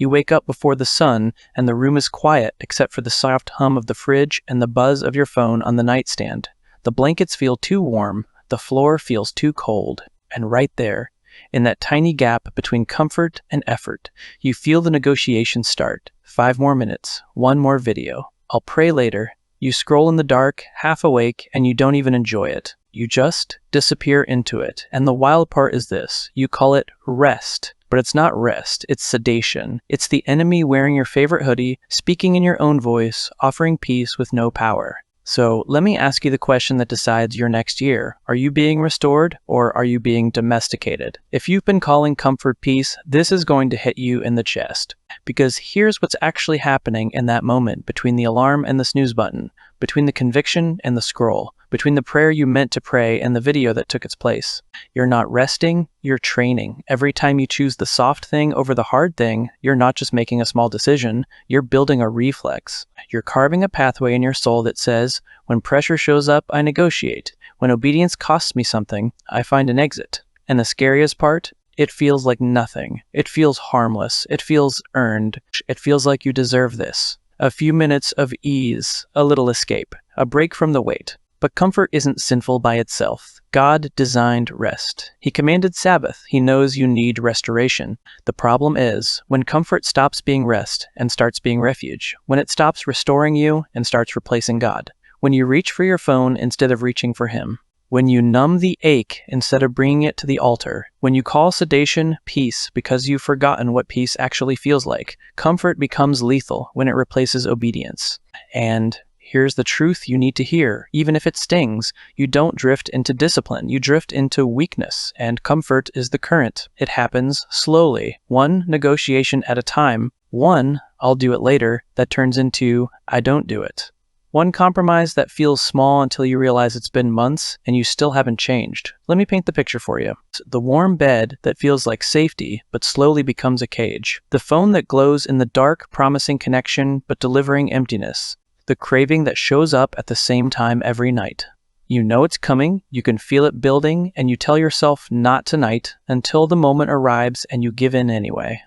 You wake up before the sun, and the room is quiet except for the soft hum of the fridge and the buzz of your phone on the nightstand. The blankets feel too warm, the floor feels too cold, and right there, in that tiny gap between comfort and effort, you feel the negotiation start. 5 more minutes, 1 more video. I'll pray later. You scroll in the dark, half awake, and you don't even enjoy it. You just disappear into it. And the wild part is this. You call it rest. But it's not rest, it's sedation. It's the enemy wearing your favorite hoodie, speaking in your own voice, offering peace with no power. So let me ask you the question that decides your next year. Are you being restored or are you being domesticated? If you've been calling comfort peace, this is going to hit you in the chest. Because here's what's actually happening in that moment between the alarm and the snooze button, between the conviction and the scroll, between the prayer you meant to pray and the video that took its place. You're not resting, you're training. Every time you choose the soft thing over the hard thing, you're not just making a small decision, you're building a reflex. You're carving a pathway in your soul that says, when pressure shows up, I negotiate. When obedience costs me something, I find an exit. And the scariest part? It feels like nothing. It feels harmless. It feels earned. It feels like you deserve this. A few minutes of ease, a little escape, a break from the weight. But comfort isn't sinful by itself. God designed rest. He commanded Sabbath. He knows you need restoration. The problem is, when comfort stops being rest and starts being refuge, when it stops restoring you and starts replacing God, when you reach for your phone instead of reaching for Him, when you numb the ache instead of bringing it to the altar, when you call sedation peace because you've forgotten what peace actually feels like, comfort becomes lethal when it replaces obedience. And here's the truth you need to hear. Even if it stings, you don't drift into discipline. You drift into weakness, and comfort is the current. It happens slowly, one negotiation at a time. One, I'll do it later, that turns into, I don't do it. One compromise that feels small until you realize it's been months and you still haven't changed. Let me paint the picture for you. The warm bed that feels like safety but slowly becomes a cage. The phone that glows in the dark, promising connection but delivering emptiness. The craving that shows up at the same time every night. You know it's coming, you can feel it building, and you tell yourself not tonight until the moment arrives and you give in anyway.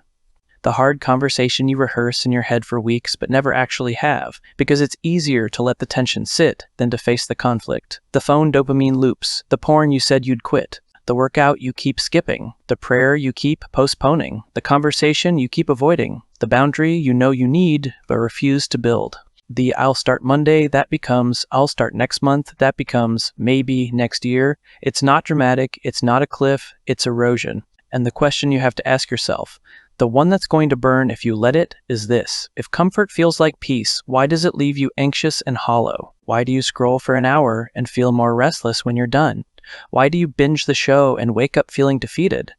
The hard conversation you rehearse in your head for weeks but never actually have, because it's easier to let the tension sit than to face the conflict. The phone dopamine loops, the porn you said you'd quit, the workout you keep skipping, the prayer you keep postponing, the conversation you keep avoiding, the boundary you know you need but refuse to build. The I'll start Monday, that becomes I'll start next month, that becomes maybe next year. It's not dramatic, it's not a cliff, it's erosion. And the question you have to ask yourself, the one that's going to burn if you let it, is this. If comfort feels like peace, why does it leave you anxious and hollow? Why do you scroll for an hour and feel more restless when you're done? Why do you binge the show and wake up feeling defeated?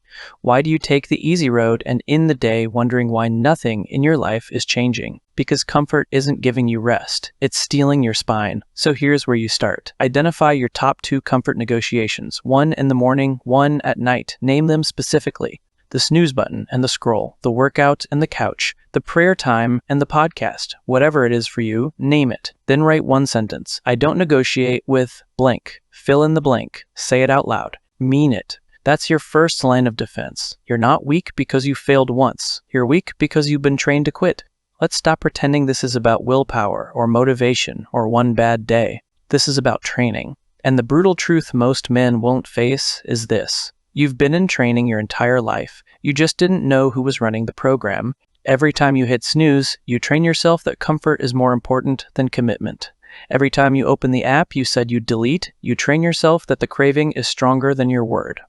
Why do you take the easy road and end the day wondering why nothing in your life is changing? Because comfort isn't giving you rest. It's stealing your spine. So here's where you start. Identify your top 2 comfort negotiations. 1 in the morning, 1 at night. Name them specifically. The snooze button and the scroll, the workout and the couch, the prayer time and the podcast. Whatever it is for you, name it. Then write 1 sentence. I don't negotiate with blank. Fill in the blank. Say it out loud. Mean it. That's your first line of defense. You're not weak because you failed once. You're weak because you've been trained to quit. Let's stop pretending this is about willpower or motivation or one bad day. This is about training. And the brutal truth most men won't face is this. You've been in training your entire life. You just didn't know who was running the program. Every time you hit snooze, you train yourself that comfort is more important than commitment. Every time you open the app you said you'd delete, you train yourself that the craving is stronger than your word.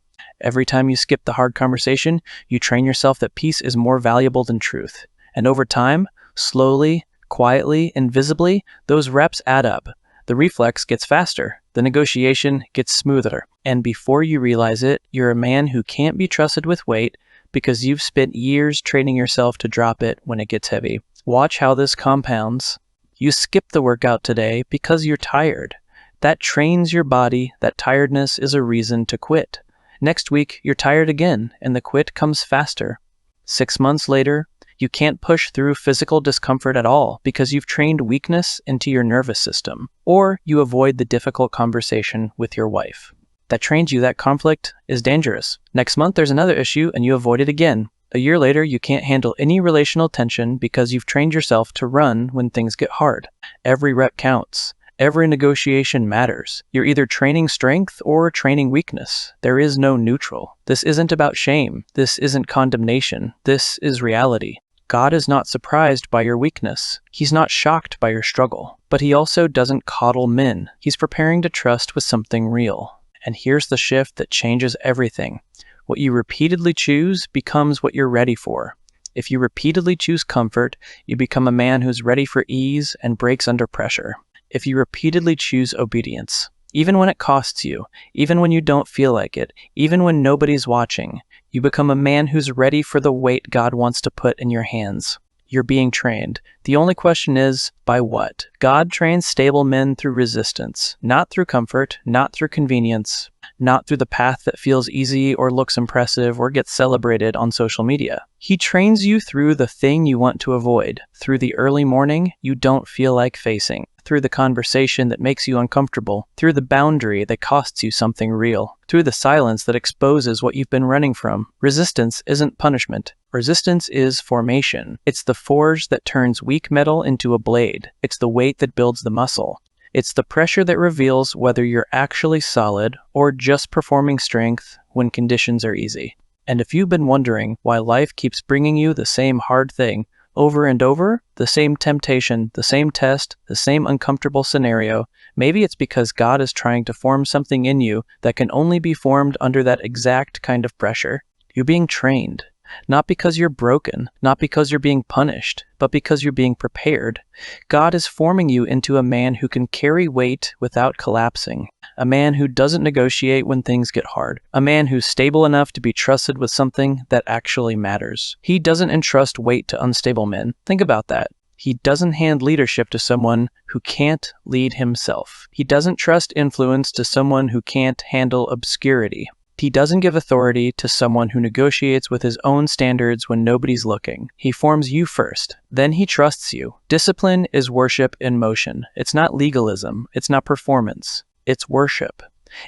Every time you skip the hard conversation, you train yourself that peace is more valuable than truth. And over time, slowly, quietly, invisibly, those reps add up. The reflex gets faster. The negotiation gets smoother. And before you realize it, you're a man who can't be trusted with weight because you've spent years training yourself to drop it when it gets heavy. Watch how this compounds. You skip the workout today because you're tired. That trains your body. That tiredness is a reason to quit. Next week, you're tired again, and the quit comes faster. 6 months later, you can't push through physical discomfort at all because you've trained weakness into your nervous system, or you avoid the difficult conversation with your wife. That trains you that conflict is dangerous. Next month, there's another issue, and you avoid it again. A year later, you can't handle any relational tension because you've trained yourself to run when things get hard. Every rep counts. Every negotiation matters. You're either training strength or training weakness. There is no neutral. This isn't about shame. This isn't condemnation. This is reality. God is not surprised by your weakness. He's not shocked by your struggle. But he also doesn't coddle men. He's preparing to trust with something real. And here's the shift that changes everything. What you repeatedly choose becomes what you're ready for. If you repeatedly choose comfort, you become a man who's ready for ease and breaks under pressure. If you repeatedly choose obedience, even when it costs you, even when you don't feel like it, even when nobody's watching, you become a man who's ready for the weight God wants to put in your hands. You're being trained. The only question is, by what? God trains stable men through resistance, not through comfort, not through convenience, not through the path that feels easy or looks impressive or gets celebrated on social media. He trains you through the thing you want to avoid, through the early morning you don't feel like facing, through the conversation that makes you uncomfortable, through the boundary that costs you something real, through the silence that exposes what you've been running from. Resistance isn't punishment. Resistance is formation. It's the forge that turns weak metal into a blade. It's the weight that builds the muscle. It's the pressure that reveals whether you're actually solid or just performing strength when conditions are easy. And if you've been wondering why life keeps bringing you the same hard thing over and over, the same temptation, the same test, the same uncomfortable scenario, maybe it's because God is trying to form something in you that can only be formed under that exact kind of pressure. You're being trained. Not because you're broken, not because you're being punished, but because you're being prepared. God is forming you into a man who can carry weight without collapsing, a man who doesn't negotiate when things get hard, a man who's stable enough to be trusted with something that actually matters. He doesn't entrust weight to unstable men. Think about that. He doesn't hand leadership to someone who can't lead himself. He doesn't trust influence to someone who can't handle obscurity. He doesn't give authority to someone who negotiates with his own standards when nobody's looking. He forms you first, then he trusts you. Discipline is worship in motion. It's not legalism. It's not performance. It's worship.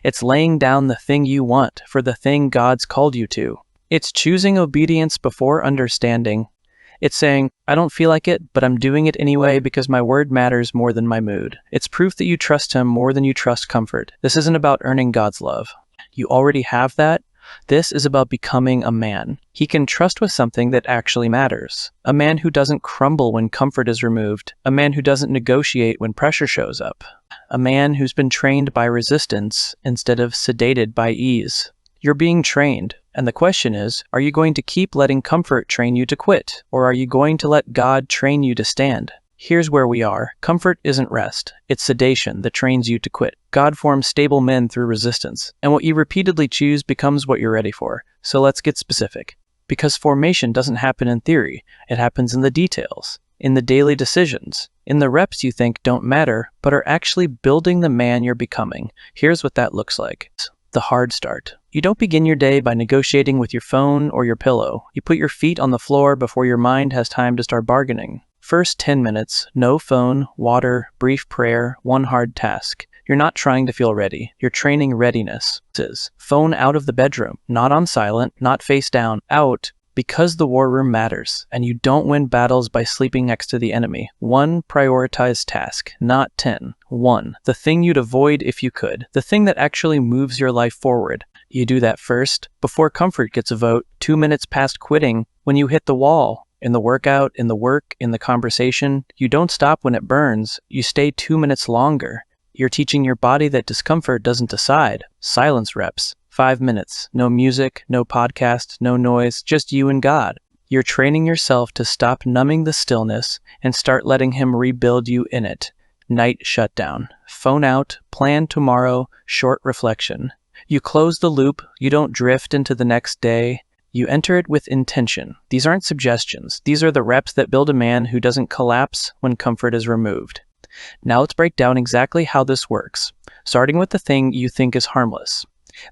It's laying down the thing you want for the thing God's called you to. It's choosing obedience before understanding. It's saying, I don't feel like it, but I'm doing it anyway because my word matters more than my mood. It's proof that you trust him more than you trust comfort. This isn't about earning God's love. You already have that. This is about becoming a man. He can trust with something that actually matters. A man who doesn't crumble when comfort is removed. A man who doesn't negotiate when pressure shows up. A man who's been trained by resistance instead of sedated by ease. You're being trained. And the question is, are you going to keep letting comfort train you to quit? Or are you going to let God train you to stand? Here's where we are. Comfort isn't rest. It's sedation that trains you to quit. God forms stable men through resistance, and what you repeatedly choose becomes what you're ready for. So let's get specific. Because formation doesn't happen in theory. It happens in the details, in the daily decisions, in the reps you think don't matter, but are actually building the man you're becoming. Here's what that looks like. The hard start. You don't begin your day by negotiating with your phone or your pillow. You put your feet on the floor before your mind has time to start bargaining. First 10 minutes, no phone, water, brief prayer, one hard task. You're not trying to feel ready. You're training readiness. Phone out of the bedroom, not on silent, not face down, out, because the war room matters, and you don't win battles by sleeping next to the enemy. One prioritized task, not 10. One, the thing you'd avoid if you could, the thing that actually moves your life forward. You do that first, before comfort gets a vote, 2 minutes past quitting, when you hit the wall. In the workout, in the work, in the conversation, you don't stop when it burns, you stay 2 minutes longer. You're teaching your body that discomfort doesn't decide. Silence reps. 5 minutes. No music, no podcast, no noise, just you and God. You're training yourself to stop numbing the stillness and start letting him rebuild you in it. Night shutdown. Phone out, plan tomorrow, short reflection. You close the loop, you don't drift into the next day. You enter it with intention. These aren't suggestions. These are the reps that build a man who doesn't collapse when comfort is removed. Now let's break down exactly how this works, starting with the thing you think is harmless.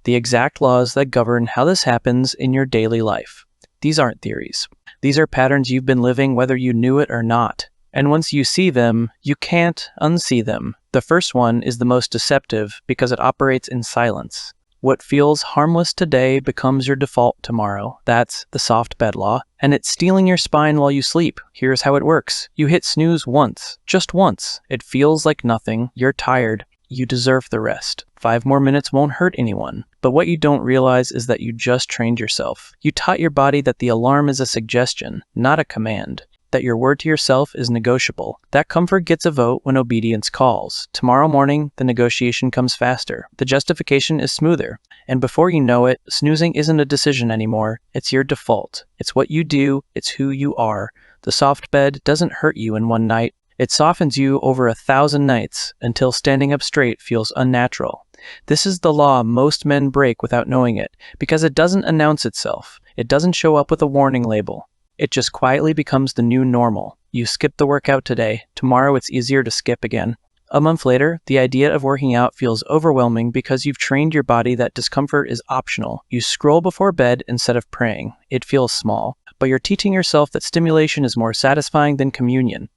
The exact laws that govern how this happens in your daily life. These aren't theories. These are patterns you've been living whether you knew it or not. And once you see them, you can't unsee them. The first one is the most deceptive because it operates in silence. What feels harmless today becomes your default tomorrow. That's the soft bed law. And it's stealing your spine while you sleep. Here's how it works. You hit snooze once, just once. It feels like nothing. You're tired. You deserve the rest. 5 more minutes won't hurt anyone. But what you don't realize is that you just trained yourself. You taught your body that the alarm is a suggestion, not a command. That your word to yourself is negotiable. That comfort gets a vote when obedience calls. Tomorrow morning, the negotiation comes faster. The justification is smoother. And before you know it, snoozing isn't a decision anymore. It's your default. It's what you do. It's who you are. The soft bed doesn't hurt you in one night. It softens you over 1,000 nights until standing up straight feels unnatural. This is the law most men break without knowing it, because it doesn't announce itself. It doesn't show up with a warning label. It just quietly becomes the new normal. You skip the workout today. Tomorrow it's easier to skip again. A month later, the idea of working out feels overwhelming because you've trained your body that discomfort is optional. You scroll before bed instead of praying. It feels small, but you're teaching yourself that stimulation is more satisfying than communion.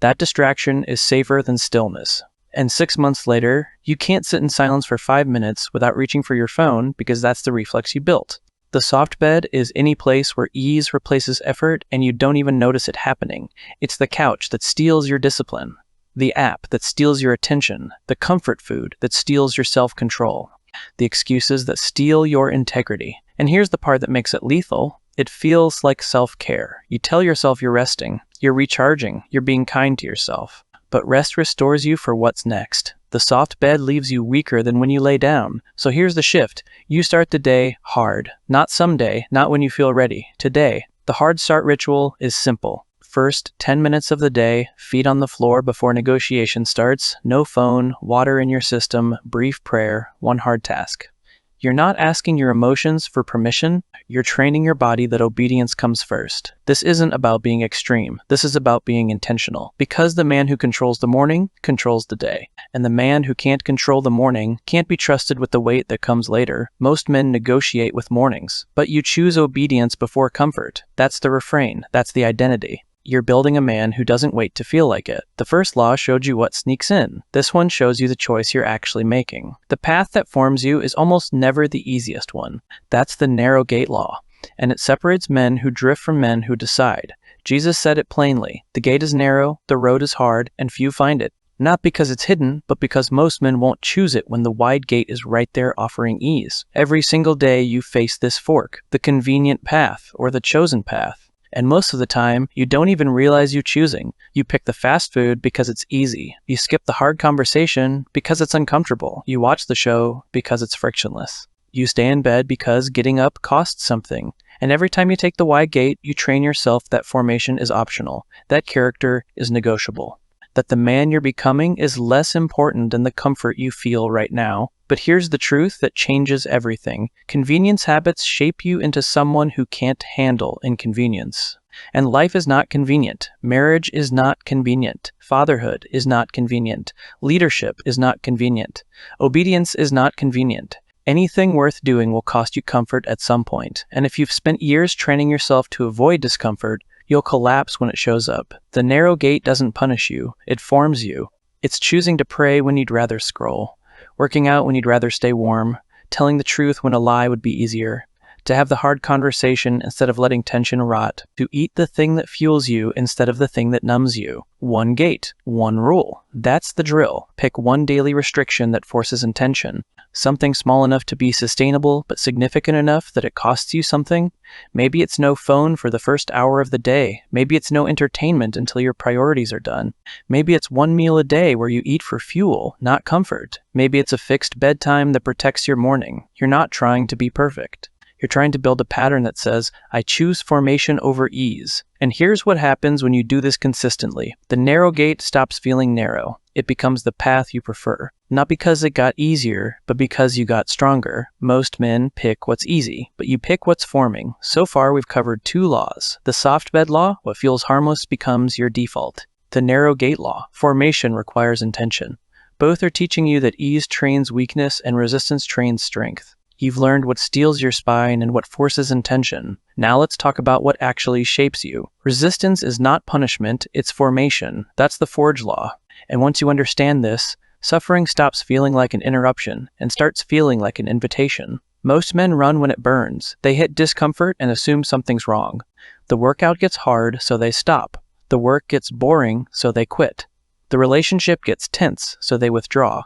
That distraction is safer than stillness. And 6 months later, you can't sit in silence for 5 minutes without reaching for your phone because that's the reflex you built. The soft bed is any place where ease replaces effort and you don't even notice it happening. It's the couch that steals your discipline, the app that steals your attention, the comfort food that steals your self-control, the excuses that steal your integrity. And here's the part that makes it lethal. It feels like self-care. You tell yourself you're resting, you're recharging, you're being kind to yourself. But rest restores you for what's next. The soft bed leaves you weaker than when you lay down. So here's the shift. You start the day hard. Not someday, not when you feel ready. Today. The hard start ritual is simple. First 10 minutes of the day, feet on the floor before negotiation starts. No phone, water in your system, brief prayer, one hard task. You're not asking your emotions for permission. You're training your body that obedience comes first. This isn't about being extreme. This is about being intentional. Because the man who controls the morning controls the day. And the man who can't control the morning can't be trusted with the weight that comes later. Most men negotiate with mornings. But you choose obedience before comfort. That's the refrain. That's the identity. You're building a man who doesn't wait to feel like it. The first law showed you what sneaks in. This one shows you the choice you're actually making. The path that forms you is almost never the easiest one. That's the narrow gate law. And it separates men who drift from men who decide. Jesus said it plainly. The gate is narrow, the road is hard, and few find it. Not because it's hidden, but because most men won't choose it when the wide gate is right there offering ease. Every single day you face this fork, the convenient path or the chosen path. And most of the time, you don't even realize you're choosing. You pick the fast food because it's easy. You skip the hard conversation because it's uncomfortable. You watch the show because it's frictionless. You stay in bed because getting up costs something. And every time you take the wide gate, you train yourself that formation is optional. That character is negotiable. That the man you're becoming is less important than the comfort you feel right now. But here's the truth that changes everything. Convenience habits shape you into someone who can't handle inconvenience. And life is not convenient. Marriage is not convenient. Fatherhood is not convenient. Leadership is not convenient. Obedience is not convenient. Anything worth doing will cost you comfort at some point. And if you've spent years training yourself to avoid discomfort, you'll collapse when it shows up. The narrow gate doesn't punish you. It forms you. It's choosing to pray when you'd rather scroll. Working out when you'd rather stay warm, telling the truth when a lie would be easier, to have the hard conversation instead of letting tension rot, to eat the thing that fuels you instead of the thing that numbs you. One gate, one rule. That's the drill. Pick one daily restriction that forces intention. Something small enough to be sustainable, but significant enough that it costs you something. Maybe it's no phone for the first hour of the day. Maybe it's no entertainment until your priorities are done. Maybe it's one meal a day where you eat for fuel, not comfort. Maybe it's a fixed bedtime that protects your morning. You're not trying to be perfect. You're trying to build a pattern that says, I choose formation over ease. And here's what happens when you do this consistently. The narrow gate stops feeling narrow. It becomes the path you prefer. Not because it got easier, but because you got stronger. Most men pick what's easy, but you pick what's forming. So far, we've covered 2 laws. The soft bed law, what feels harmless becomes your default. The narrow gate law, formation requires intention. Both are teaching you that ease trains weakness and resistance trains strength. You've learned what steals your spine and what forces intention. Now let's talk about what actually shapes you. Resistance is not punishment, it's formation. That's the Forge law. And once you understand this, Suffering stops feeling like an interruption and starts feeling like an invitation. Most men run when it burns. They hit discomfort and assume something's wrong. The workout gets hard, so they stop. The work gets boring, so they quit. The relationship gets tense, so they withdraw.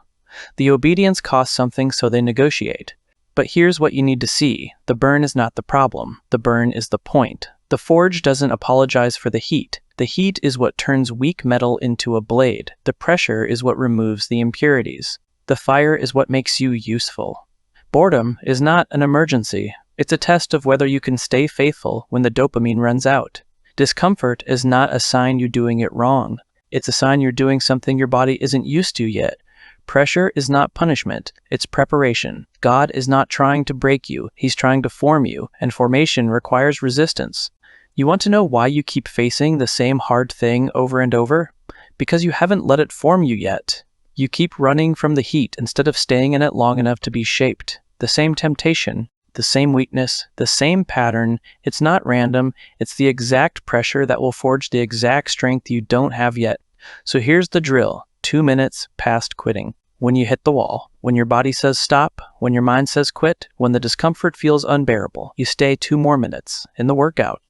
The obedience costs something, so they negotiate. But here's what you need to see. The burn is not the problem. The burn is the point. The forge doesn't apologize for the heat. The heat is what turns weak metal into a blade. The pressure is what removes the impurities. The fire is what makes you useful. Boredom is not an emergency. It's a test of whether you can stay faithful when the dopamine runs out. Discomfort is not a sign you're doing it wrong. It's a sign you're doing something your body isn't used to yet. Pressure is not punishment, it's preparation. God is not trying to break you, He's trying to form you, and formation requires resistance. You want to know why you keep facing the same hard thing over and over? Because you haven't let it form you yet. You keep running from the heat instead of staying in it long enough to be shaped. The same temptation, the same weakness, the same pattern. It's not random, it's the exact pressure that will forge the exact strength you don't have yet. So here's the drill. 2 minutes past quitting. When you hit the wall, when your body says stop, when your mind says quit, when the discomfort feels unbearable, you stay 2 more minutes. In the workout,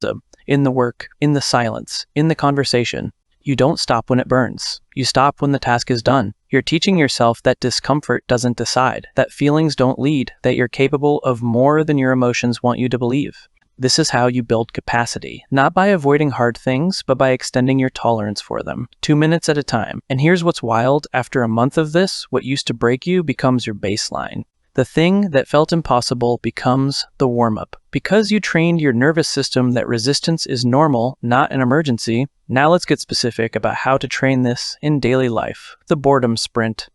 in the work, in the silence, in the conversation. You don't stop when it burns. You stop when the task is done. You're teaching yourself that discomfort doesn't decide, that feelings don't lead, that you're capable of more than your emotions want you to believe. This is how you build capacity, not by avoiding hard things, but by extending your tolerance for them, 2 minutes at a time. And here's what's wild, after a month of this, what used to break you becomes your baseline. The thing that felt impossible becomes the warm-up. Because you trained your nervous system that resistance is normal, not an emergency, now let's get specific about how to train this in daily life. The boredom sprint.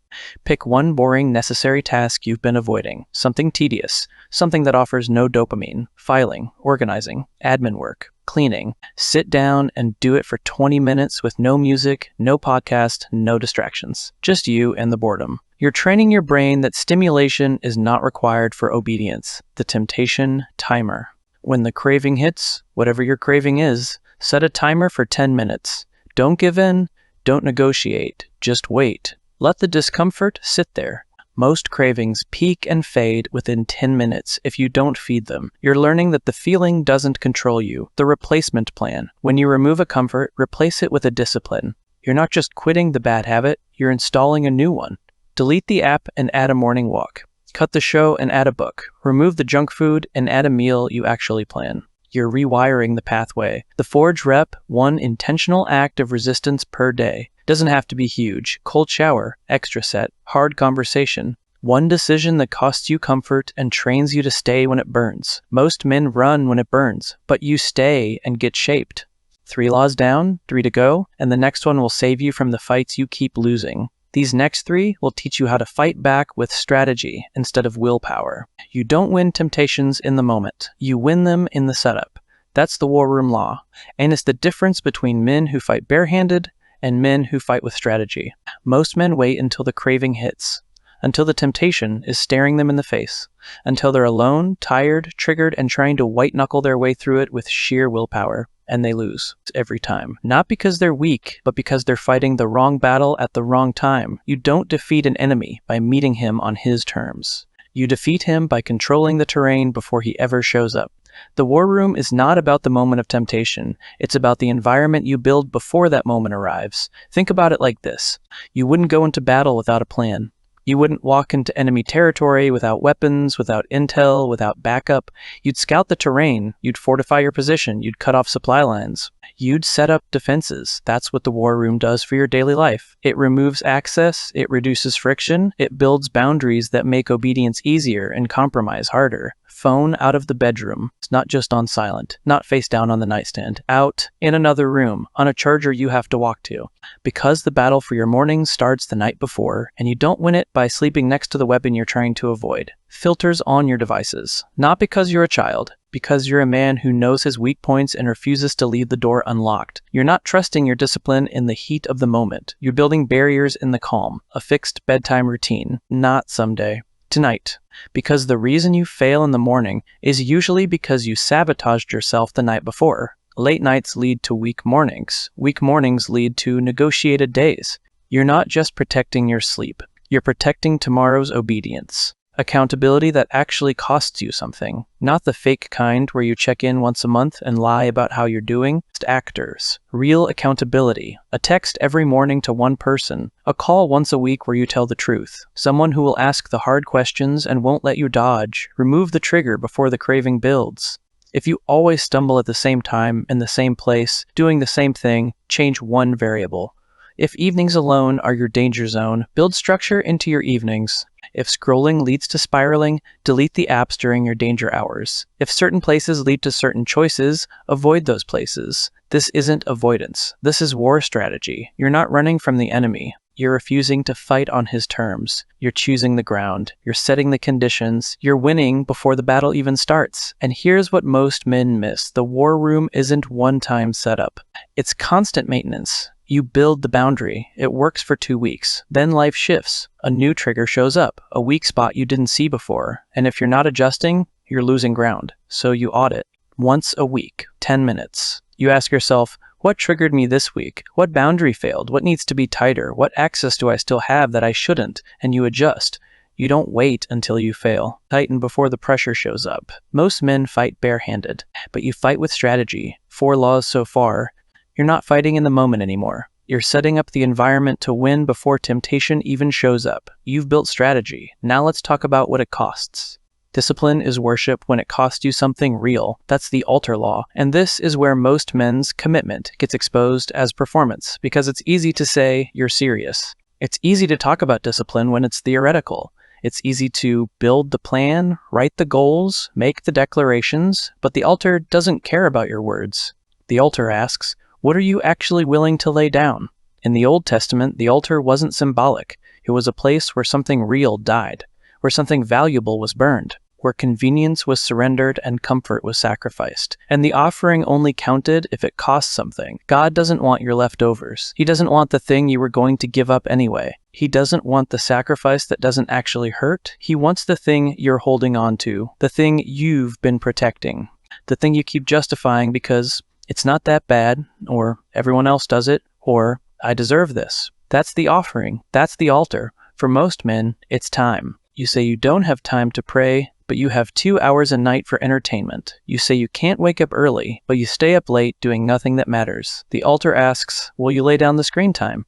Pick one boring, necessary task you've been avoiding. Something tedious. Something that offers no dopamine. Filing, organizing, admin work, cleaning. Sit down and do it for 20 minutes with no music, no podcast, no distractions. Just you and the boredom. You're training your brain that stimulation is not required for obedience. The temptation timer. When the craving hits, whatever your craving is, set a timer for 10 minutes. Don't give in, don't negotiate, just wait. Let the discomfort sit there. Most cravings peak and fade within 10 minutes if you don't feed them. You're learning that the feeling doesn't control you. The replacement plan. When you remove a comfort, replace it with a discipline. You're not just quitting the bad habit, you're installing a new one. Delete the app and add a morning walk. Cut the show and add a book. Remove the junk food and add a meal you actually plan. You're rewiring the pathway. The Forge rep, one intentional act of resistance per day. Doesn't have to be huge. Cold shower, extra set, hard conversation. One decision that costs you comfort and trains you to stay when it burns. Most men run when it burns, but you stay and get shaped. 3 laws down, 3 to go, and the next one will save you from the fights you keep losing. These next 3 will teach you how to fight back with strategy instead of willpower. You don't win temptations in the moment. You win them in the setup. That's the war room law. And it's the difference between men who fight barehanded and men who fight with strategy. Most men wait until the craving hits, until the temptation is staring them in the face, until they're alone, tired, triggered, and trying to white-knuckle their way through it with sheer willpower. And they lose every time. Not because they're weak, but because they're fighting the wrong battle at the wrong time. You don't defeat an enemy by meeting him on his terms. You defeat him by controlling the terrain before he ever shows up. The war room is not about the moment of temptation. It's about the environment you build before that moment arrives. Think about it like this. You wouldn't go into battle without a plan. You wouldn't walk into enemy territory without weapons, without intel, without backup. You'd scout the terrain, you'd fortify your position, you'd cut off supply lines. You'd set up defenses. That's what the war room does for your daily life. It removes access, it reduces friction, it builds boundaries that make obedience easier and compromise harder. Phone out of the bedroom. It's not just on silent, not face down on the nightstand. Out, in another room, on a charger you have to walk to. Because the battle for your morning starts the night before, and you don't win it by sleeping next to the weapon you're trying to avoid. Filters on your devices. Not because you're a child, because you're a man who knows his weak points and refuses to leave the door unlocked. You're not trusting your discipline in the heat of the moment. You're building barriers in the calm, a fixed bedtime routine. Not someday. Tonight. Because the reason you fail in the morning is usually because you sabotaged yourself the night before. Late nights lead to weak mornings. Weak mornings lead to negotiated days. You're not just protecting your sleep. You're protecting tomorrow's obedience. Accountability that actually costs you something, not the fake kind where you check in once a month and lie about how you're doing. Just actors. Real accountability. A text every morning to one person. A call once a week where you tell the truth. Someone who will ask the hard questions and won't let you dodge. Remove the trigger before the craving builds. If you always stumble at the same time, in the same place, doing the same thing, change one variable. If evenings alone are your danger zone, build structure into your evenings. If scrolling leads to spiraling, delete the apps during your danger hours. If certain places lead to certain choices, avoid those places. This isn't avoidance. This is war strategy. You're not running from the enemy. You're refusing to fight on his terms. You're choosing the ground. You're setting the conditions. You're winning before the battle even starts. And here's what most men miss. The war room isn't one-time setup. It's constant maintenance. You build the boundary. It works for 2 weeks. Then life shifts. A new trigger shows up, a weak spot you didn't see before. And if you're not adjusting, you're losing ground. So you audit. Once a week, 10 minutes. You ask yourself, what triggered me this week? What boundary failed? What needs to be tighter? What access do I still have that I shouldn't? And you adjust. You don't wait until you fail. Tighten before the pressure shows up. Most men fight barehanded, but you fight with strategy. 4 laws so far. You're not fighting in the moment anymore. You're setting up the environment to win before temptation even shows up. You've built strategy. Now let's talk about what it costs. Discipline is worship when it costs you something real. That's the altar law. And this is where most men's commitment gets exposed as performance, because it's easy to say you're serious. It's easy to talk about discipline when it's theoretical. It's easy to build the plan, write the goals, make the declarations, but the altar doesn't care about your words. The altar asks, what are you actually willing to lay down? In the Old Testament, the altar wasn't symbolic. It was a place where something real died, where something valuable was burned, where convenience was surrendered and comfort was sacrificed. And the offering only counted if it cost something. God doesn't want your leftovers. He doesn't want the thing you were going to give up anyway. He doesn't want the sacrifice that doesn't actually hurt. He wants the thing you're holding on to, the thing you've been protecting, the thing you keep justifying because it's not that bad, or everyone else does it, or I deserve this. That's the offering. That's the altar. For most men, it's time. You say you don't have time to pray, but you have 2 hours a night for entertainment. You say you can't wake up early, but you stay up late doing nothing that matters. The altar asks, will you lay down the screen time?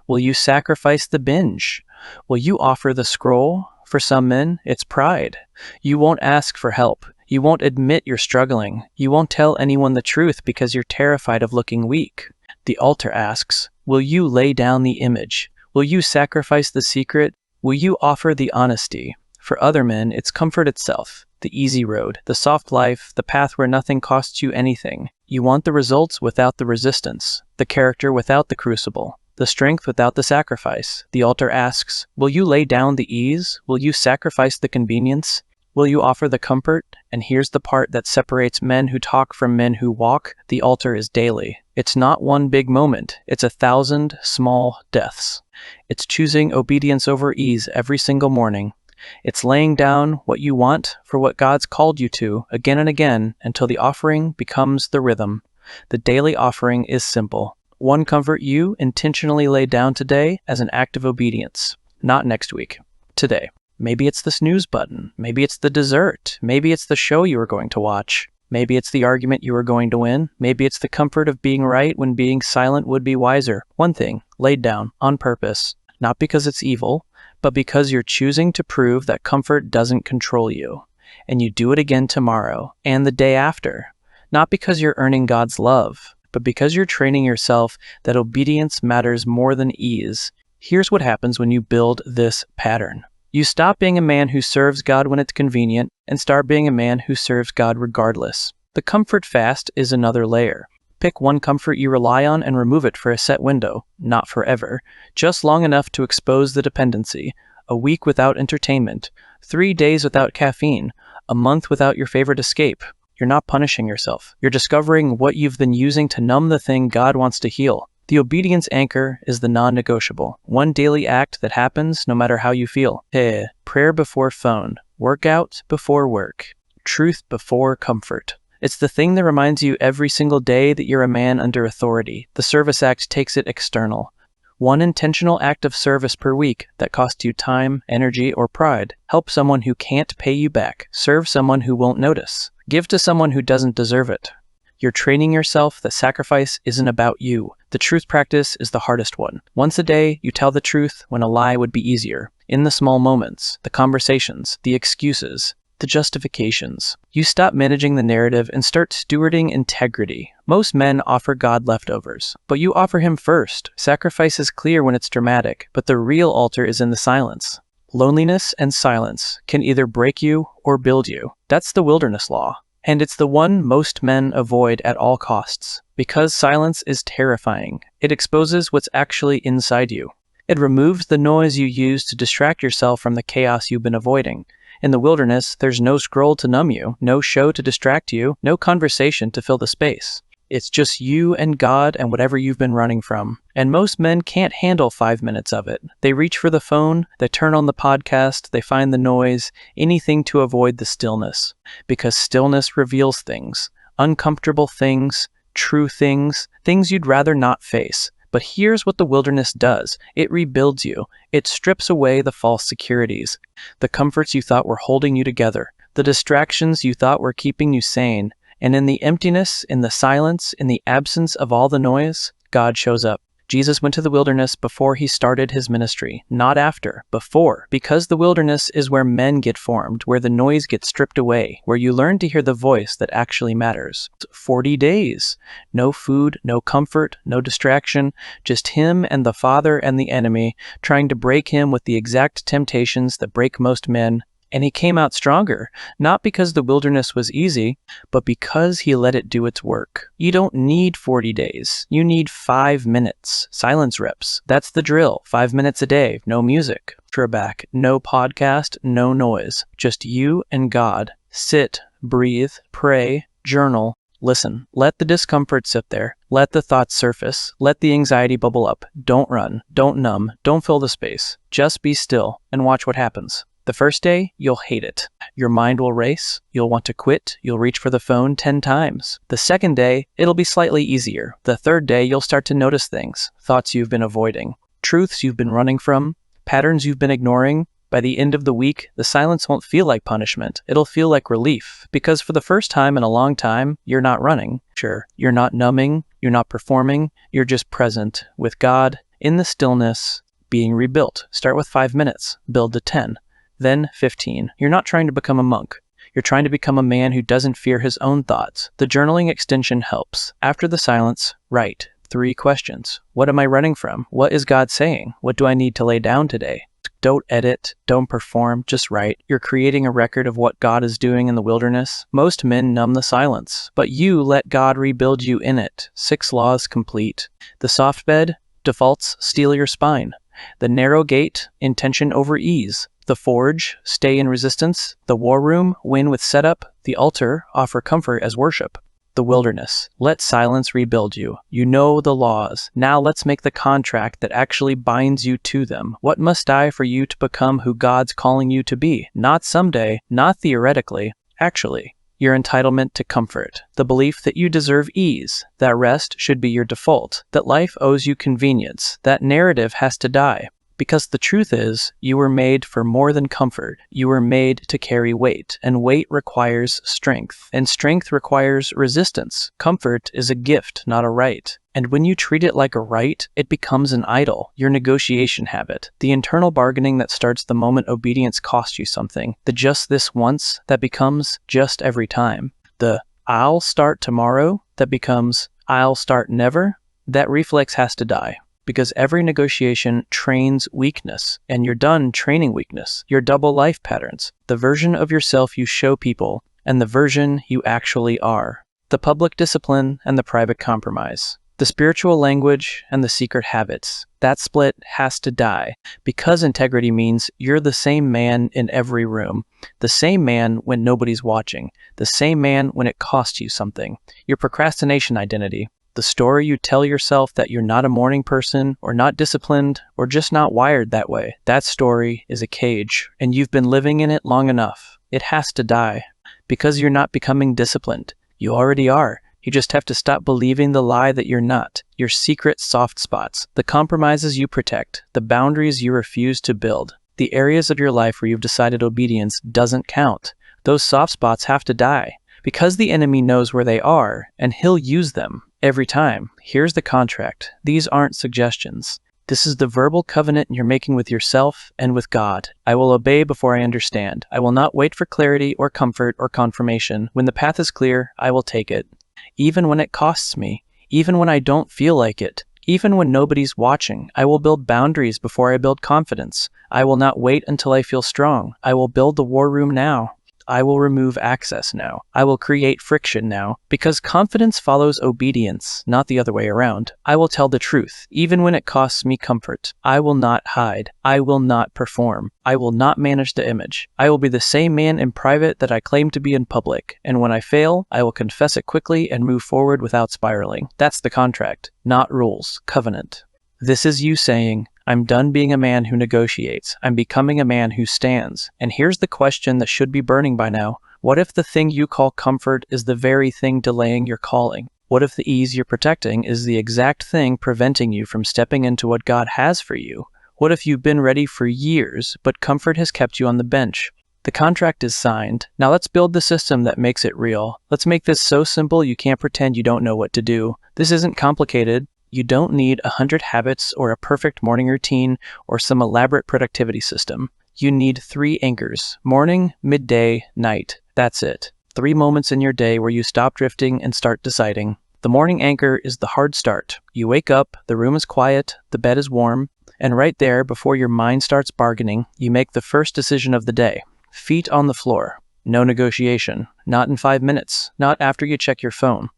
Will you sacrifice the binge? Will you offer the scroll? For some men, it's pride. You won't ask for help. You won't admit you're struggling. You won't tell anyone the truth because you're terrified of looking weak. The altar asks, will you lay down the image? Will you sacrifice the secret? Will you offer the honesty? For other men, it's comfort itself, the easy road, the soft life, the path where nothing costs you anything. You want the results without the resistance, the character without the crucible, the strength without the sacrifice. The altar asks, will you lay down the ease? Will you sacrifice the convenience? Will you offer the comfort? And here's the part that separates men who talk from men who walk. The altar is daily. It's not one big moment. It's 1,000 small deaths. It's choosing obedience over ease every single morning. It's laying down what you want for what God's called you to again and again until the offering becomes the rhythm. The daily offering is simple. One comfort you intentionally lay down today as an act of obedience. Not next week. Today. Maybe it's the snooze button. Maybe it's the dessert. Maybe it's the show you were going to watch. Maybe it's the argument you were going to win. Maybe it's the comfort of being right when being silent would be wiser. One thing, laid down, on purpose. Not because it's evil, but because you're choosing to prove that comfort doesn't control you. And you do it again tomorrow, and the day after. Not because you're earning God's love, but because you're training yourself that obedience matters more than ease. Here's what happens when you build this pattern. You stop being a man who serves God when it's convenient and start being a man who serves God regardless. The comfort fast is another layer. Pick one comfort you rely on and remove it for a set window, not forever, just long enough to expose the dependency. A week without entertainment, 3 days without caffeine, a month without your favorite escape. You're not punishing yourself. You're discovering what you've been using to numb the thing God wants to heal. The obedience anchor is the non-negotiable. One daily act that happens no matter how you feel. Hey, prayer before phone. Workout before work. Truth before comfort. It's the thing that reminds you every single day that you're a man under authority. The Service Act takes it external. One intentional act of service per week that costs you time, energy, or pride. Help someone who can't pay you back. Serve someone who won't notice. Give to someone who doesn't deserve it. You're training yourself that sacrifice isn't about you. The truth practice is the hardest one. Once a day, you tell the truth when a lie would be easier. In the small moments, the conversations, the excuses, the justifications. You stop managing the narrative and start stewarding integrity. Most men offer God leftovers, but you offer him first. Sacrifice is clear when it's dramatic, but the real altar is in the silence. Loneliness and silence can either break you or build you. That's the wilderness law. And it's the one most men avoid at all costs. Because silence is terrifying. It exposes what's actually inside you. It removes the noise you use to distract yourself from the chaos you've been avoiding. In the wilderness, there's no scroll to numb you, no show to distract you, no conversation to fill the space. It's just you and God and whatever you've been running from. And most men can't handle 5 minutes of it. They reach for the phone, they turn on the podcast, they find the noise, anything to avoid the stillness. Because stillness reveals things, uncomfortable things, true things, things you'd rather not face. But here's what the wilderness does. It rebuilds you. It strips away the false securities, the comforts you thought were holding you together, the distractions you thought were keeping you sane. And in the emptiness, in the silence, in the absence of all the noise, God shows up. Jesus went to the wilderness before he started his ministry, not after, before, because the wilderness is where men get formed, where the noise gets stripped away, where you learn to hear the voice that actually matters. 40 days. No food, no comfort, no distraction, just him and the Father and the enemy, trying to break him with the exact temptations that break most men. And he came out stronger, not because the wilderness was easy, but because he let it do its work. You don't need 40 days. You need 5 minutes. Silence reps. That's the drill. 5 minutes a day. No music. Back. No podcast. No noise. Just you and God. Sit, breathe, pray, journal, listen. Let the discomfort sit there. Let the thoughts surface. Let the anxiety bubble up. Don't run. Don't numb. Don't fill the space. Just be still and watch what happens. The first day, you'll hate it. Your mind will race, you'll want to quit, you'll reach for the phone 10 times. The second day, it'll be slightly easier. The third day, you'll start to notice things, thoughts you've been avoiding, truths you've been running from, patterns you've been ignoring. By the end of the week, the silence won't feel like punishment. It'll feel like relief, because for the first time in a long time, you're not running. Sure, you're not numbing, you're not performing, you're just present with God, in the stillness, being rebuilt. Start with 5 minutes, build to 10. Then 15. You're not trying to become a monk. You're trying to become a man who doesn't fear his own thoughts. The journaling extension helps. After the silence, write 3 questions. What am I running from? What is God saying? What do I need to lay down today? Don't edit, don't perform, just write. You're creating a record of what God is doing in the wilderness. Most men numb the silence, but you let God rebuild you in it. 6 laws complete. The soft bed, defaults steal your spine. The narrow gate, intention over ease. The forge, stay in resistance. The war room, win with setup. The altar, offer comfort as worship. The wilderness, let silence rebuild you. You know the laws. Now let's make the contract that actually binds you to them. What must die for you to become who God's calling you to be? Not someday, not theoretically, actually. Your entitlement to comfort, the belief that you deserve ease, that rest should be your default, that life owes you convenience, that narrative has to die. Because the truth is, you were made for more than comfort. You were made to carry weight, and weight requires strength, and strength requires resistance. Comfort is a gift, not a right. And when you treat it like a right, it becomes an idol, your negotiation habit, the internal bargaining that starts the moment obedience costs you something, the just this once that becomes just every time, the I'll start tomorrow that becomes I'll start never. That reflex has to die. Because every negotiation trains weakness, and you're done training weakness, your double life patterns, the version of yourself you show people, and the version you actually are, the public discipline and the private compromise, the spiritual language and the secret habits. That split has to die, because integrity means you're the same man in every room, the same man when nobody's watching, the same man when it costs you something, your procrastination identity. The story you tell yourself that you're not a morning person, or not disciplined, or just not wired that way. That story is a cage, and you've been living in it long enough. It has to die. Because you're not becoming disciplined. You already are. You just have to stop believing the lie that you're not. Your secret soft spots, the compromises you protect, the boundaries you refuse to build, the areas of your life where you've decided obedience doesn't count. Those soft spots have to die, because the enemy knows where they are, and he'll use them every time. Here's the contract. These aren't suggestions. This is the verbal covenant you're making with yourself and with God. I will obey before I understand. I will not wait for clarity or comfort or confirmation. When the path is clear, I will take it. Even when it costs me, even when I don't feel like it, even when nobody's watching, I will build boundaries before I build confidence. I will not wait until I feel strong. I will build the war room now. I will remove access now. I will create friction now, because confidence follows obedience, not the other way around. I will tell the truth, even when it costs me comfort. I will not hide. I will not perform. I will not manage the image. I will be the same man in private that I claim to be in public, and when I fail, I will confess it quickly and move forward without spiraling. That's the contract, not rules, covenant. This is you saying, I'm done being a man who negotiates. I'm becoming a man who stands. And here's the question that should be burning by now. What if the thing you call comfort is the very thing delaying your calling? What if the ease you're protecting is the exact thing preventing you from stepping into what God has for you? What if you've been ready for years, but comfort has kept you on the bench? The contract is signed. Now let's build the system that makes it real. Let's make this so simple you can't pretend you don't know what to do. This isn't complicated. You don't need 100 habits or a perfect morning routine or some elaborate productivity system. You need 3 anchors: morning, midday, night. That's it. 3 moments in your day where you stop drifting and start deciding. The morning anchor is the hard start. You wake up, the room is quiet, the bed is warm, and right there, before your mind starts bargaining, you make the first decision of the day. Feet on the floor. No negotiation. Not in 5 minutes. Not after you check your phone.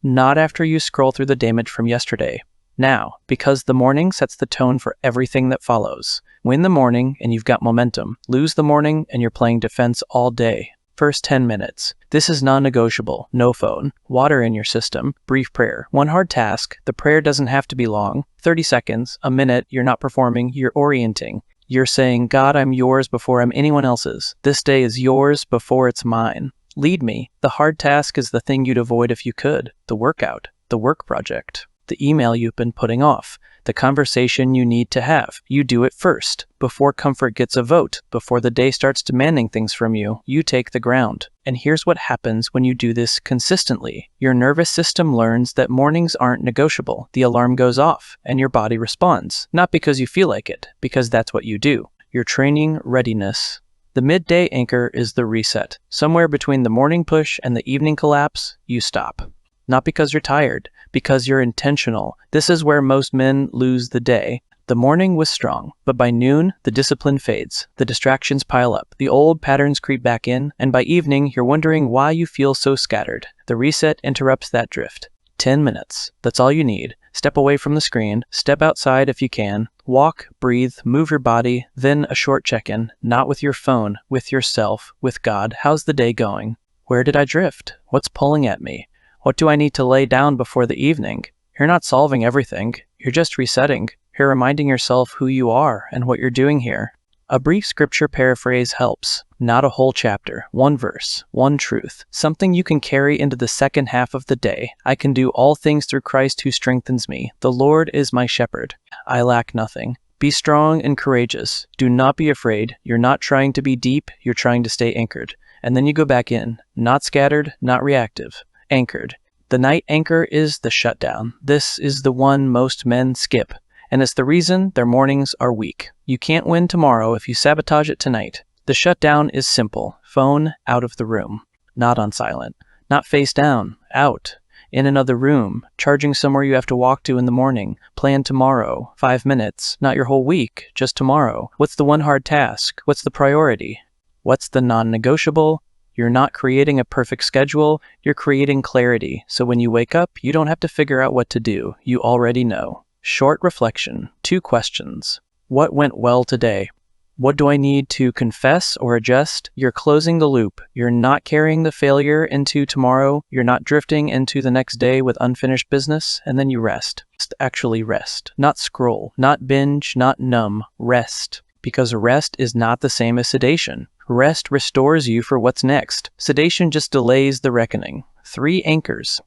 Not after you scroll through the damage from yesterday. Now, because the morning sets the tone for everything that follows. Win the morning and you've got momentum. Lose the morning and you're playing defense all day. First 10 minutes. This is non-negotiable. No phone. Water in your system. Brief prayer. One hard task. The prayer doesn't have to be long. 30 seconds. A minute. You're not performing. You're orienting. You're saying, God, I'm yours before I'm anyone else's. This day is yours before it's mine. Lead me. The hard task is the thing you'd avoid if you could. The workout. The work project. The email you've been putting off. The conversation you need to have. You do it first. Before comfort gets a vote. Before the day starts demanding things from you. You take the ground. And here's what happens when you do this consistently. Your nervous system learns that mornings aren't negotiable. The alarm goes off, and your body responds. Not because you feel like it, because that's what you do. You're training readiness. The midday anchor is the reset. Somewhere between the morning push and the evening collapse, you stop. Not because you're tired, because you're intentional. This is where most men lose the day. The morning was strong, but by noon, the discipline fades. The distractions pile up. The old patterns creep back in, and by evening, you're wondering why you feel so scattered. The reset interrupts that drift. 10 minutes. That's all you need. Step away from the screen. Step outside if you can. Walk, breathe, move your body, then a short check-in. Not with your phone, with yourself, with God. How's the day going? Where did I drift? What's pulling at me? What do I need to lay down before the evening? You're not solving everything. You're just resetting. You're reminding yourself who you are and what you're doing here. A brief scripture paraphrase helps. Not a whole chapter. One verse. One truth. Something you can carry into the second half of the day. I can do all things through Christ who strengthens me. The Lord is my shepherd. I lack nothing. Be strong and courageous. Do not be afraid. You're not trying to be deep. You're trying to stay anchored. And then you go back in. Not scattered, not reactive. Anchored. The night anchor is the shutdown. This is the one most men skip. And it's the reason their mornings are weak. You can't win tomorrow if you sabotage it tonight. The shutdown is simple. Phone out of the room. Not on silent. Not face down. Out. In another room. Charging somewhere you have to walk to in the morning. Plan tomorrow. 5 minutes. Not your whole week. Just tomorrow. What's the one hard task? What's the priority? What's the non-negotiable? You're not creating a perfect schedule. You're creating clarity. So when you wake up, you don't have to figure out what to do. You already know. Short reflection. 2 questions. What went well today? What do I need to confess or adjust? You're closing the loop. You're not carrying the failure into tomorrow. You're not drifting into the next day with unfinished business, and then you rest. Actually rest. Not scroll. Not binge. Not numb. Rest. Because rest is not the same as sedation. Rest restores you for what's next. Sedation just delays the reckoning. 3 anchors.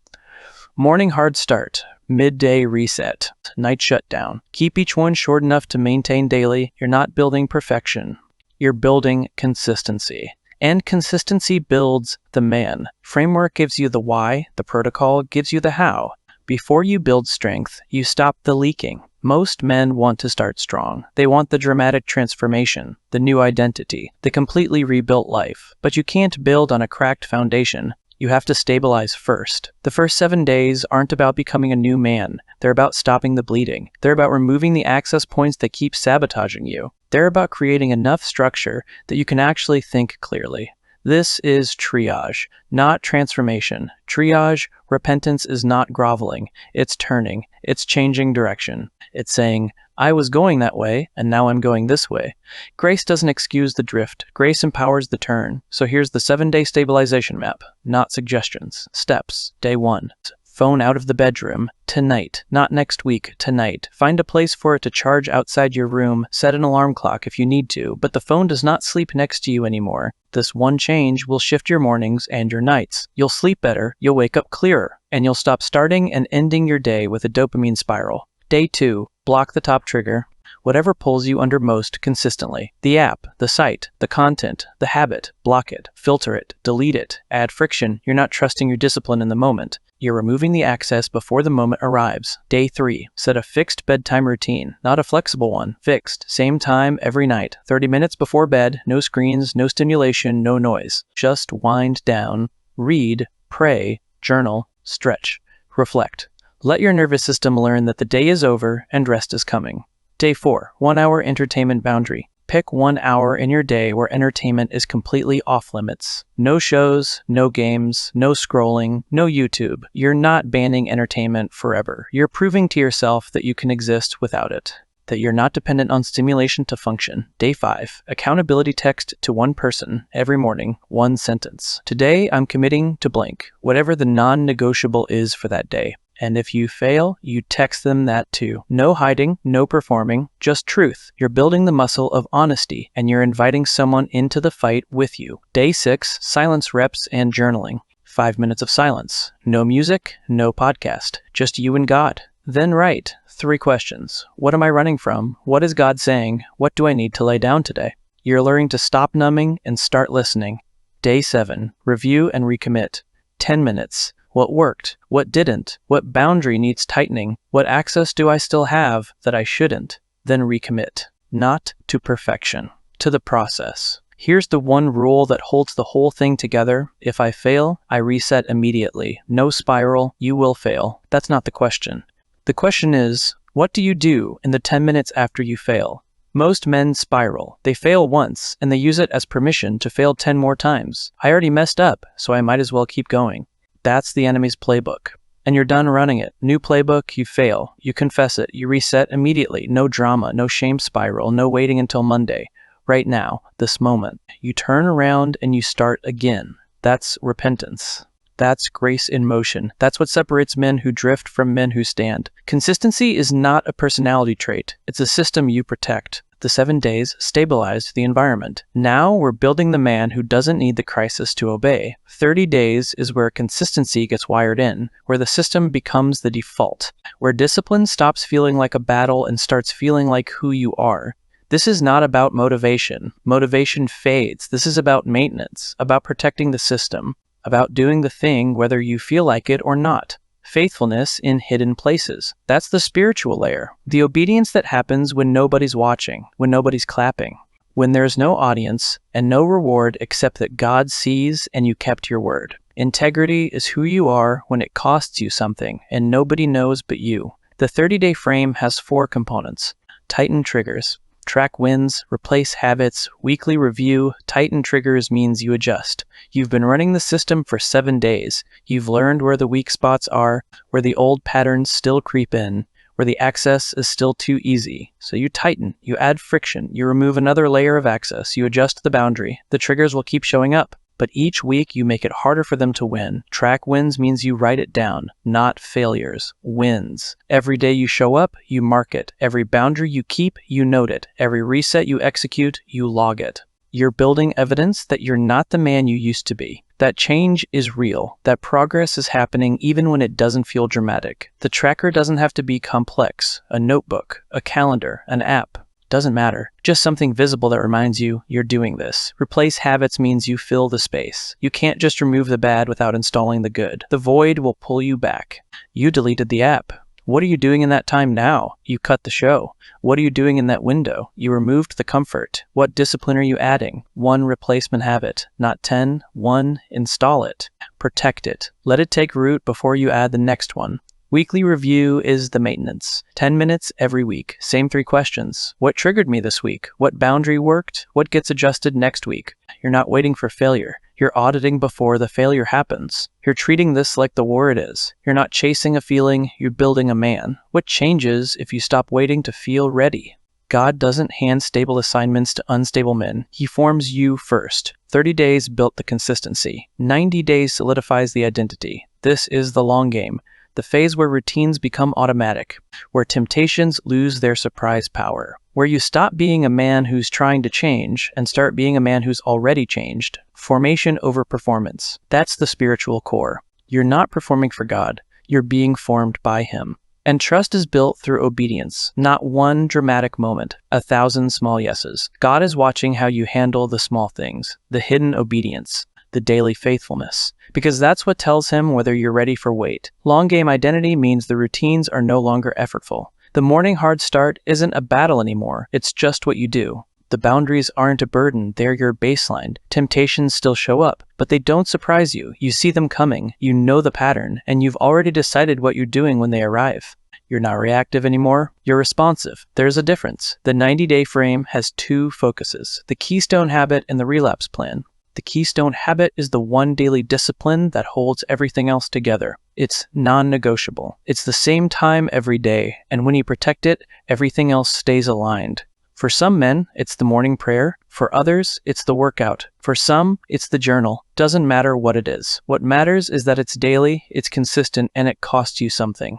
Morning hard start, midday reset, night shutdown. Keep each one short enough to maintain daily. You're not building perfection. You're building consistency. And consistency builds the man. Framework gives you the why, the protocol gives you the how. Before you build strength, you stop the leaking. Most men want to start strong. They want the dramatic transformation, the new identity, the completely rebuilt life. But you can't build on a cracked foundation. You have to stabilize first. The first 7 days aren't about becoming a new man. They're about stopping the bleeding. They're about removing the access points that keep sabotaging you. They're about creating enough structure that you can actually think clearly. This is triage, not transformation. Triage, repentance is not groveling. It's turning. It's changing direction. It's saying, I was going that way, and now I'm going this way. Grace doesn't excuse the drift. Grace empowers the turn. So here's the 7-day stabilization map, not suggestions. Steps. Day 1. Phone out of the bedroom. Tonight. Not next week. Tonight. Find a place for it to charge outside your room. Set an alarm clock if you need to, but the phone does not sleep next to you anymore. This one change will shift your mornings and your nights. You'll sleep better, you'll wake up clearer, and you'll stop starting and ending your day with a dopamine spiral. Day 2. Block the top trigger. Whatever pulls you under most consistently. The app, the site, the content, the habit. Block it, filter it, delete it, add friction. You're not trusting your discipline in the moment. You're removing the access before the moment arrives. Day 3. Set a fixed bedtime routine, not a flexible one. Fixed. Same time every night. 30 minutes before bed. No screens, no stimulation, no noise. Just wind down, read, pray, journal, stretch, reflect. Let your nervous system learn that the day is over and rest is coming. Day 4. 1 hour entertainment boundary. Pick 1 hour in your day where entertainment is completely off limits. No shows, no games, no scrolling, no YouTube. You're not banning entertainment forever. You're proving to yourself that you can exist without it, that you're not dependent on stimulation to function. Day 5. Accountability text to one person every morning, 1 sentence. Today, I'm committing to blank, whatever the non-negotiable is for that day. And if you fail, you text them that too. No hiding, no performing, just truth. You're building the muscle of honesty, and you're inviting someone into the fight with you. Day 6, silence reps and journaling. 5 minutes of silence. No music, no podcast. Just you and God. Then write 3 questions. What am I running from? What is God saying? What do I need to lay down today? You're learning to stop numbing and start listening. Day 7, review and recommit. 10 minutes. What worked? What didn't? What boundary needs tightening? What access do I still have that I shouldn't? Then recommit. Not to perfection, to the process. Here's the one rule that holds the whole thing together. If I fail, I reset immediately. No spiral, you will fail. That's not the question. The question is, what do you do in the 10 minutes after you fail? Most men spiral. They fail once, and they use it as permission to fail 10 more times. I already messed up, so I might as well keep going. That's the enemy's playbook. And you're done running it. New playbook, you fail. You confess it. You reset immediately. No drama, no shame spiral, no waiting until Monday. Right now, this moment. You turn around and you start again. That's repentance. That's grace in motion. That's what separates men who drift from men who stand. Consistency is not a personality trait. It's a system you protect. The 7 days stabilized the environment. Now we're building the man who doesn't need the crisis to obey. 30 days is where consistency gets wired in, where the system becomes the default, where discipline stops feeling like a battle and starts feeling like who you are. This is not about motivation. Motivation fades. This is about maintenance, about protecting the system, about doing the thing whether you feel like it or not. Faithfulness in hidden places. That's the spiritual layer. The obedience that happens when nobody's watching, when nobody's clapping, when there's no audience and no reward except that God sees and you kept your word. Integrity is who you are when it costs you something and nobody knows but you. The 30-day frame has 4 components. Tighten triggers. Track wins, replace habits, weekly review. Tighten triggers means you adjust. You've been running the system for 7 days. You've learned where the weak spots are, where the old patterns still creep in, where the access is still too easy. So you tighten, you add friction, you remove another layer of access, you adjust the boundary. The triggers will keep showing up, but each week you make it harder for them to win. Track wins means you write it down, not failures, wins. Every day you show up, you mark it. Every boundary you keep, you note it. Every reset you execute, you log it. You're building evidence that you're not the man you used to be. That change is real. That progress is happening even when it doesn't feel dramatic. The tracker doesn't have to be complex. A notebook, a calendar, an app. Doesn't matter. Just something visible that reminds you you're doing this. Replace habits means you fill the space. You can't just remove the bad without installing the good. The void will pull you back. You deleted the app. What are you doing in that time now? You cut the show. What are you doing in that window? You removed the comfort. What discipline are you adding? One replacement habit, not 10. One, install it. Protect it. Let it take root before you add the next one. Weekly review is the maintenance. 10 minutes every week. Same 3 questions. What triggered me this week? What boundary worked? What gets adjusted next week? You're not waiting for failure. You're auditing before the failure happens. You're treating this like the war it is. You're not chasing a feeling, you're building a man. What changes if you stop waiting to feel ready? God doesn't hand stable assignments to unstable men. He forms you first. 30 days built the consistency. 90 days solidifies the identity. This is the long game. The phase where routines become automatic, where temptations lose their surprise power, where you stop being a man who's trying to change and start being a man who's already changed. Formation over performance. That's the spiritual core. You're not performing for God, you're being formed by Him. And trust is built through obedience, not one dramatic moment, 1,000 small yeses. God is watching how you handle the small things, the hidden obedience, the daily faithfulness, because that's what tells Him whether you're ready for weight. Long game identity means the routines are no longer effortful. The morning hard start isn't a battle anymore, it's just what you do. The boundaries aren't a burden, they're your baseline. Temptations still show up, but they don't surprise you. You see them coming, you know the pattern, and you've already decided what you're doing when they arrive. You're not reactive anymore, you're responsive. There's a difference. The 90-day frame has 2 focuses, the keystone habit and the relapse plan. The keystone habit is the one daily discipline that holds everything else together. It's non-negotiable. It's the same time every day, and when you protect it, everything else stays aligned. For some men, it's the morning prayer. For others, it's the workout. For some, it's the journal. Doesn't matter what it is. What matters is that it's daily, it's consistent, and it costs you something.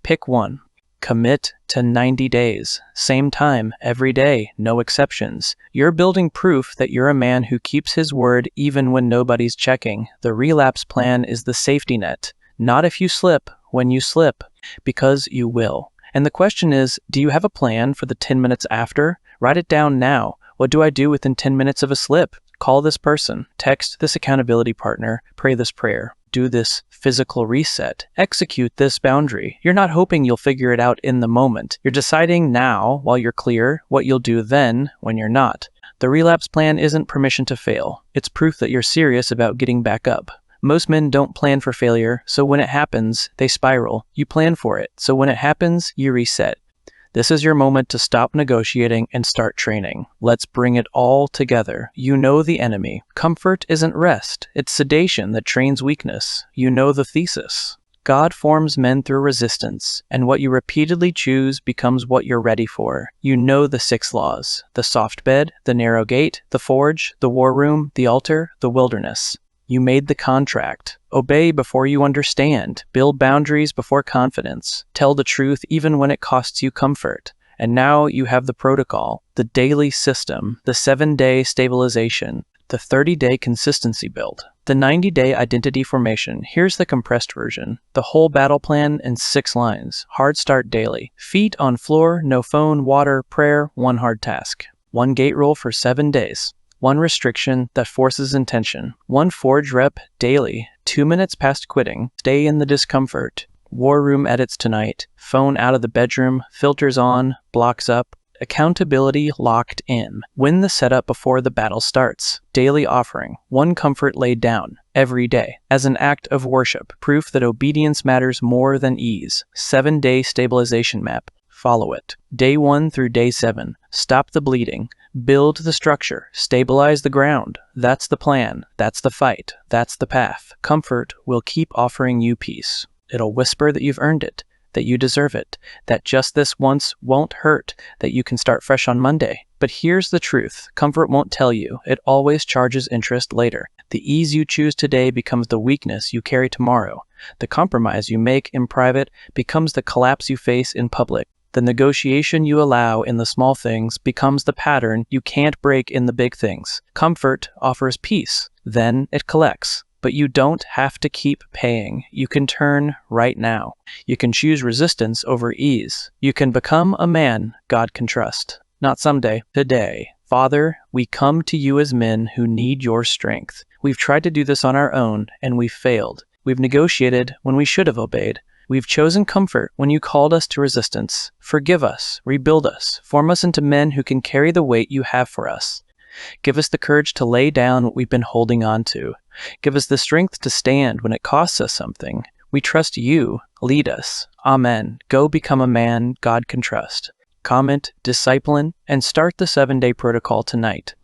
Pick one. Commit to 90 days. Same time, every day, no exceptions. You're building proof that you're a man who keeps his word even when nobody's checking. The relapse plan is the safety net. Not if you slip, when you slip, because you will. And the question is, do you have a plan for the 10 minutes after? Write it down now. What do I do within 10 minutes of a slip? Call this person, text this accountability partner, pray this prayer. Do this physical reset. Execute this boundary. You're not hoping you'll figure it out in the moment. You're deciding now, while you're clear, what you'll do then when you're not. The relapse plan isn't permission to fail. It's proof that you're serious about getting back up. Most men don't plan for failure, so when it happens, they spiral. You plan for it, so when it happens, you reset. This is your moment to stop negotiating and start training. Let's bring it all together. You know the enemy. Comfort isn't rest. It's sedation that trains weakness. You know the thesis. God forms men through resistance, and what you repeatedly choose becomes what you're ready for. You know the 6 laws. The soft bed, the narrow gate, the forge, the war room, the altar, the wilderness. You made the contract. Obey before you understand. Build boundaries before confidence. Tell the truth even when it costs you comfort. And now you have the protocol, the daily system, the 7-day stabilization, the 30-day consistency build, the 90-day identity formation. Here's the compressed version. The whole battle plan in 6 lines. Hard start daily. Feet on floor, no phone, water, prayer, 1 hard task. 1 gate rule for 7 days. 1 restriction that forces intention. 1 forge rep daily. 2 minutes past quitting. Stay in the discomfort. War room edits tonight. Phone out of the bedroom. Filters on. Blocks up. Accountability locked in. Win the setup before the battle starts. Daily offering. 1 comfort laid down. Every day. As an act of worship. Proof that obedience matters more than ease. 7-day stabilization map. Follow it. Day 1 through day 7. Stop the bleeding. Build the structure. Stabilize the ground. That's the plan. That's the fight. That's the path. Comfort will keep offering you peace. It'll whisper that you've earned it, that you deserve it, that just this once won't hurt, that you can start fresh on Monday. But here's the truth. Comfort won't tell you. It always charges interest later. The ease you choose today becomes the weakness you carry tomorrow. The compromise you make in private becomes the collapse you face in public. The negotiation you allow in the small things becomes the pattern you can't break in the big things. Comfort offers peace. Then it collects. But you don't have to keep paying. You can turn right now. You can choose resistance over ease. You can become a man God can trust. Not someday, today. Father, we come to you as men who need your strength. We've tried to do this on our own, and we've failed. We've negotiated when we should have obeyed. We've chosen comfort when you called us to resistance. Forgive us, rebuild us, form us into men who can carry the weight you have for us. Give us the courage to lay down what we've been holding on to. Give us the strength to stand when it costs us something. We trust you. Lead us. Amen. Go become a man God can trust. Comment, discipline, and start the 7-day protocol tonight.